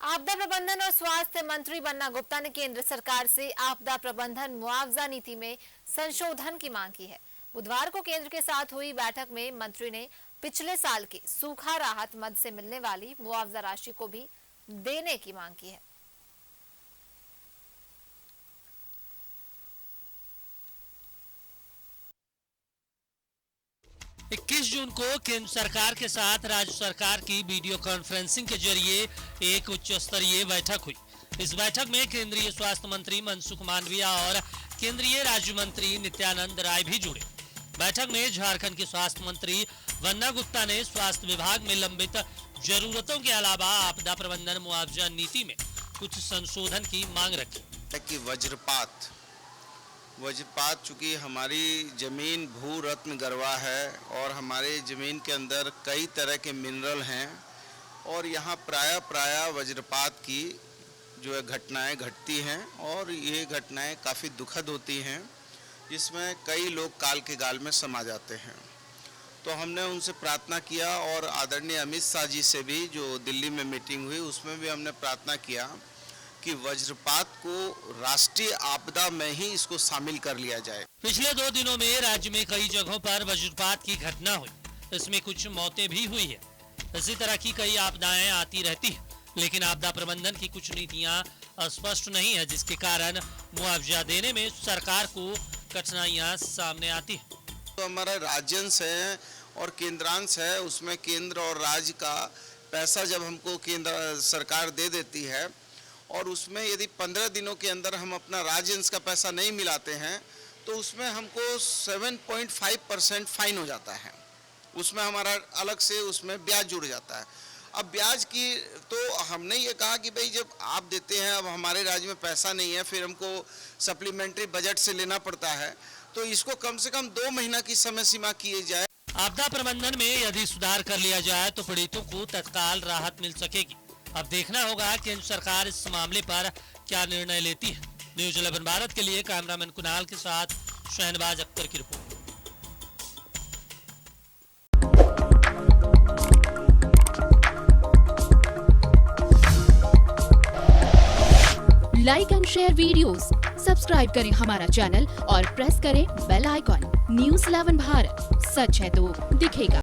आपदा प्रबंधन और स्वास्थ्य मंत्री बन्ना गुप्ता ने केंद्र सरकार से आपदा प्रबंधन मुआवजा नीति में संशोधन की मांग की है। बुधवार को केंद्र के साथ हुई बैठक में मंत्री ने पिछले साल के सूखा राहत मद से मिलने वाली मुआवजा राशि को भी देने की मांग की है। 21 जून को केंद्र सरकार के साथ राज्य सरकार की वीडियो कॉन्फ्रेंसिंग के जरिए एक उच्च स्तरीय बैठक हुई। इस बैठक में केंद्रीय स्वास्थ्य मंत्री मनसुख मांडविया और केंद्रीय राज्य मंत्री नित्यानंद राय भी जुड़े। बैठक में झारखंड के स्वास्थ्य मंत्री बन्ना गुप्ता ने स्वास्थ्य विभाग में लंबित जरूरतों के अलावा आपदा प्रबंधन मुआवजा नीति में कुछ संशोधन की मांग रखी। कि वज्रपात चूँकि हमारी ज़मीन भू रत्न गरवा है और हमारे ज़मीन के अंदर कई तरह के मिनरल हैं और यहाँ प्राय वज्रपात की जो है घटनाएं घटती हैं और ये घटनाएं काफ़ी दुखद होती हैं, जिसमें कई लोग काल के गाल में समा जाते हैं। तो हमने उनसे प्रार्थना किया और आदरणीय अमित शाह जी से भी जो दिल्ली में मीटिंग हुई उसमें भी हमने प्रार्थना किया कि वज्रपात को राष्ट्रीय आपदा में ही इसको शामिल कर लिया जाए। पिछले 2 दिनों में राज्य में कई जगहों पर वज्रपात की घटना हुई, इसमें कुछ मौतें भी हुई है। इसी तरह की कई आपदाएं आती रहती है, लेकिन आपदा प्रबंधन की कुछ नीतियां स्पष्ट नहीं है, जिसके कारण मुआवजा देने में सरकार को कठिनाइयां सामने आती है। तो हमारा राज्यांश है और केंद्रांश है, उसमें केंद्र और राज्य का पैसा जब हमको केंद्र सरकार दे देती है और उसमें यदि 15 दिनों के अंदर हम अपना राज्यांश का पैसा नहीं मिलाते हैं तो उसमें हमको 7.5% फाइन हो जाता है। उसमें हमारा अलग से उसमें ब्याज जुड़ जाता है। अब ब्याज की तो हमने ये कहा कि भाई जब आप देते हैं, अब हमारे राज्य में पैसा नहीं है, फिर हमको सप्लीमेंट्री बजट से लेना पड़ता है, तो इसको कम से कम 2 महीना की समय सीमा किए जाए। आपदा प्रबंधन में यदि सुधार कर लिया जाए तो पीड़ितों को तत्काल राहत मिल सकेगी। अब देखना होगा केंद्र सरकार इस मामले पर क्या निर्णय लेती है। न्यूज़ 11 भारत के लिए कैमरामैन कुणाल के साथ शहनवाज अख्तर की report. Like and share videos, subscribe करें हमारा चैनल और प्रेस करें बेल आइकॉन। न्यूज़ 11 भारत, सच है तो दिखेगा।